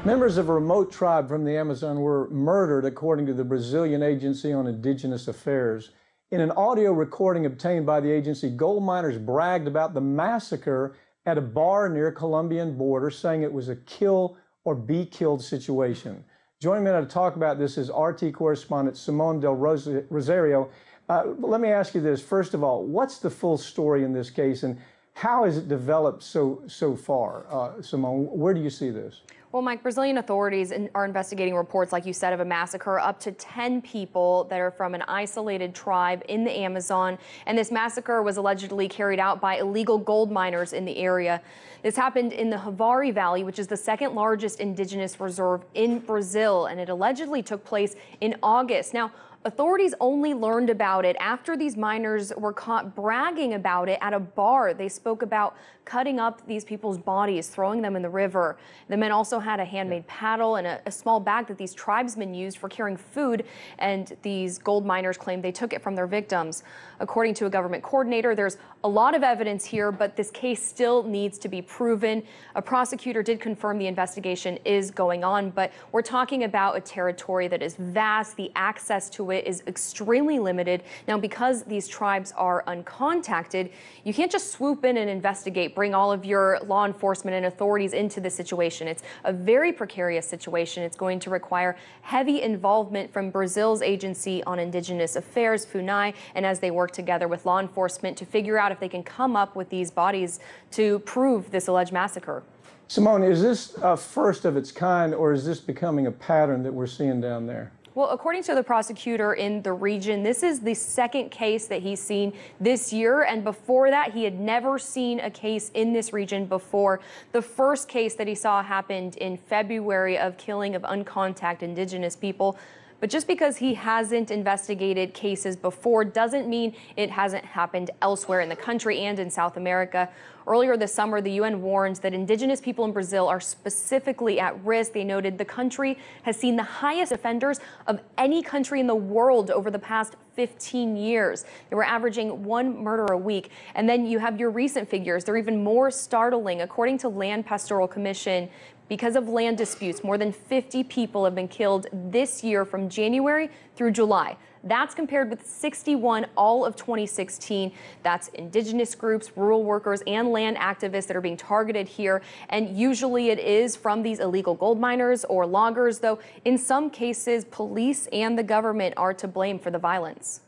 Members of a remote tribe from the Amazon were murdered, according to the Brazilian Agency on Indigenous Affairs. In an audio recording obtained by the agency, gold miners bragged about the massacre at a bar near Colombian border, saying it was a kill or be killed situation. Joining me now to talk about this is RT correspondent Simone Del Rosario. Let me ask you this. First of all, what's the full story in this case, and how has it developed so far? Simone, where do you see this? Well, Mike, Brazilian authorities are investigating reports, like you said, of a massacre. Up to 10 people that are from an isolated tribe in the Amazon. And this massacre was allegedly carried out by illegal gold miners in the area. This happened in the Javari Valley, which is the second largest indigenous reserve in Brazil. And it allegedly took place in August. Now, authorities only learned about it after these miners were caught bragging about it at a bar. They spoke about cutting up these people's bodies, throwing them in the river. The men also had a handmade paddle and a small bag that these tribesmen used for carrying food, and these gold miners claimed they took it from their victims. According to a government coordinator, there's a lot of evidence here, but this case still needs to be proven. A prosecutor did confirm the investigation is going on, but we're talking about a territory that is vast. The access to it is extremely limited. Now, because these tribes are uncontacted, you can't just swoop in and investigate, bring all of your law enforcement and authorities into this situation. It's a very precarious situation. It's going to require heavy involvement from Brazil's Agency on Indigenous Affairs, FUNAI, and as they work together with law enforcement to figure out if they can come up with these bodies to prove this alleged massacre. Simone, is this a first of its kind, or is this becoming a pattern that we're seeing down there? Well, according to the prosecutor in the region, this is the second case that he's seen this year. And before that, he had never seen a case in this region before. The first case that he saw happened in February of killing of uncontacted indigenous people. But just because he hasn't investigated cases before doesn't mean it hasn't happened elsewhere in the country and in South America. Earlier this summer, the UN warned that indigenous people in Brazil are specifically at risk. They noted the country has seen the highest offenders of any country in the world over the past 15 years. They were averaging one murder a week. And then you have your recent figures. They're even more startling. According to Land Pastoral Commission, because of land disputes, more than 50 people have been killed this year from January through July. That's compared with 61 all of 2016. That's indigenous groups, rural workers, and land activists that are being targeted here. And usually it is from these illegal gold miners or loggers, though in some cases, police and the government are to blame for the violence.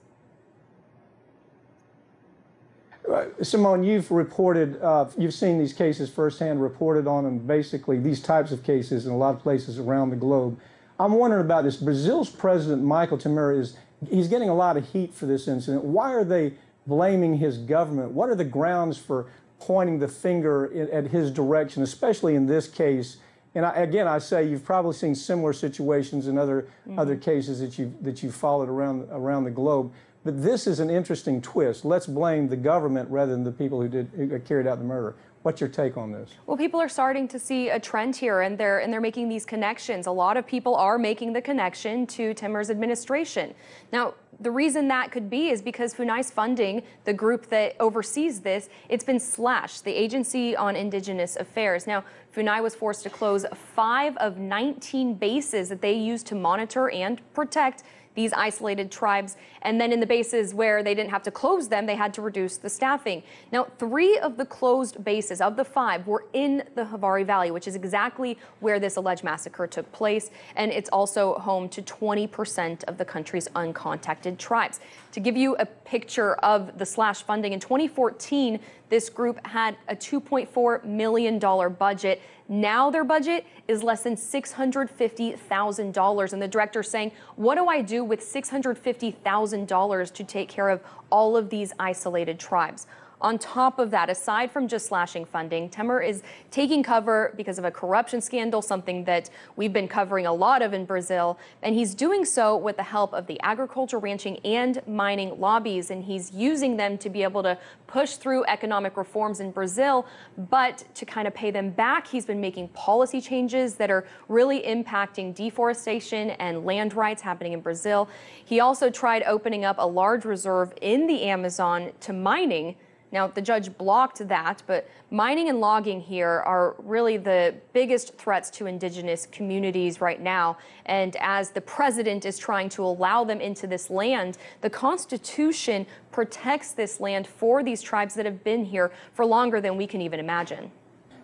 Simone, you've reported, you've seen these cases firsthand, reported on them, basically these types of cases in a lot of places around the globe. I'm wondering about this. Brazil's president, Michel Temer, he's getting a lot of heat for this incident. Why are they blaming his government? What are the grounds for pointing the finger at his direction, especially in this case? And again, I say you've probably seen similar situations in other cases that you've followed around the globe. But this is an interesting twist. Let's blame the government rather than the people who carried out the murder. What's your take on this? Well, people are starting to see a trend here, and they're making these connections. A lot of people are making the connection to Temer's administration. Now, the reason that could be is because FUNAI's funding, the group that oversees this, it's been slashed, the Agency on Indigenous Affairs. Now, FUNAI was forced to close 5 of 19 bases that they used to monitor and protect these isolated tribes. And then in the bases where they didn't have to close them, they had to reduce the staffing. Now, 3 of the closed bases of the 5 were in the Javari Valley, which is exactly where this alleged massacre took place. And it's also home to 20% of the country's uncontacted tribes. To give you a picture of the slash funding, in 2014, this group had a $2.4 million budget. Now their budget is less than $650,000. And the director saying, what do I do with $650,000 to take care of all of these isolated tribes? On top of that, aside from just slashing funding, Temer is taking cover because of a corruption scandal, something that we've been covering a lot of in Brazil. And he's doing so with the help of the agriculture, ranching, and mining lobbies. And he's using them to be able to push through economic reforms in Brazil. But to kind of pay them back, he's been making policy changes that are really impacting deforestation and land rights happening in Brazil. He also tried opening up a large reserve in the Amazon to mining. Now, the judge blocked that, but mining and logging here are really the biggest threats to indigenous communities right now. And as the president is trying to allow them into this land, the Constitution protects this land for these tribes that have been here for longer than we can even imagine.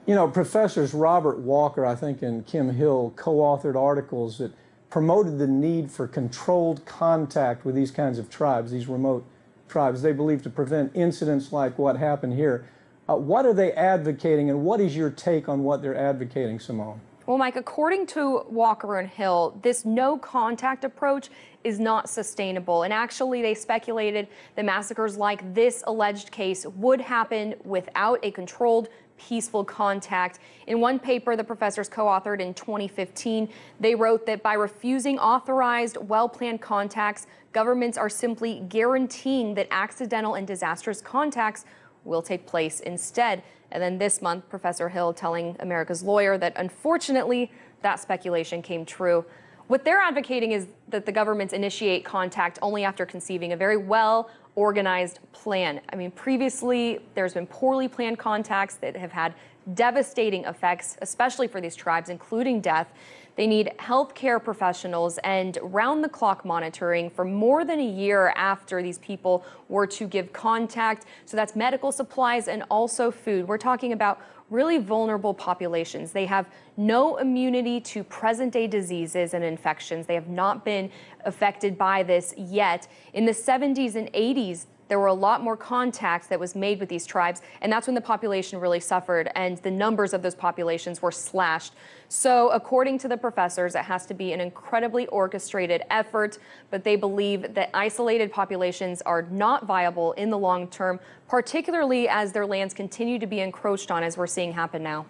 You know, Professors Robert Walker, I think, and Kim Hill co-authored articles that promoted the need for controlled contact with these kinds of tribes, these remote tribes. They believe to prevent incidents like what happened here. What are they advocating, and what is your take on what they're advocating, Simone? Well, Mike, according to Walker and Hill, this no-contact approach is not sustainable. And actually, they speculated that massacres like this alleged case would happen without a controlled, peaceful contact. In one paper the professors co-authored in 2015, they wrote that by refusing authorized, well-planned contacts, governments are simply guaranteeing that accidental and disastrous contacts will take place instead. And then this month, Professor Hill telling America's Lawyer that unfortunately that speculation came true. What they're advocating is that the governments initiate contact only after conceiving a very well-organized plan. I mean, previously, there's been poorly planned contacts that have had devastating effects, especially for these tribes, including death. They need healthcare professionals and round-the-clock monitoring for more than a year after these people were to give contact. So that's medical supplies and also food. We're talking about really vulnerable populations. They have no immunity to present-day diseases and infections. They have not been affected by this yet. In the 70s and 80s, there were a lot more contacts that was made with these tribes, and that's when the population really suffered, and the numbers of those populations were slashed. So according to the professors, it has to be an incredibly orchestrated effort, but they believe that isolated populations are not viable in the long term, particularly as their lands continue to be encroached on, as we're seeing happen now.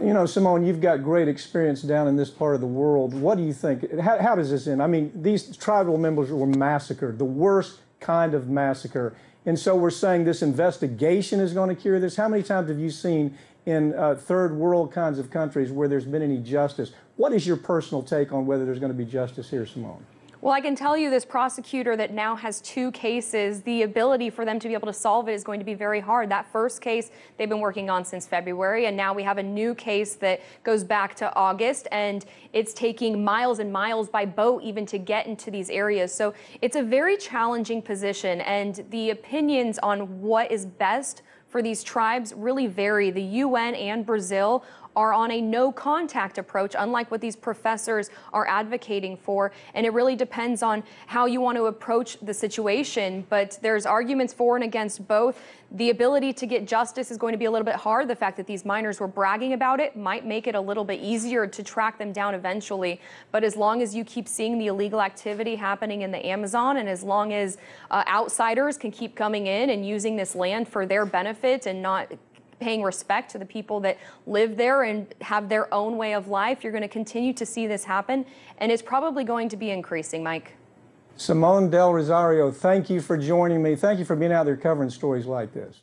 You know, Simone, you've got great experience down in this part of the world. What do you think? How does this end? I mean, these tribal members were massacred, the worst kind of massacre. And so we're saying this investigation is going to cure this. How many times have you seen in third world kinds of countries where there's been any justice? What is your personal take on whether there's going to be justice here, Simone? Well, I can tell you this prosecutor that now has 2 cases, the ability for them to be able to solve it is going to be very hard. That first case they've been working on since February, and now we have a new case that goes back to August, and it's taking miles and miles by boat even to get into these areas. So it's a very challenging position, and the opinions on what is best for these tribes really vary. The UN and Brazil are on a no-contact approach, unlike what these professors are advocating for. And it really depends on how you want to approach the situation. But there's arguments for and against both. The ability to get justice is going to be a little bit hard. The fact that these miners were bragging about it might make it a little bit easier to track them down eventually. But as long as you keep seeing the illegal activity happening in the Amazon, and as long as outsiders can keep coming in and using this land for their benefit and not paying respect to the people that live there and have their own way of life, you're going to continue to see this happen, and it's probably going to be increasing, Mike. Simone Del Rosario, thank you for joining me. Thank you for being out there covering stories like this.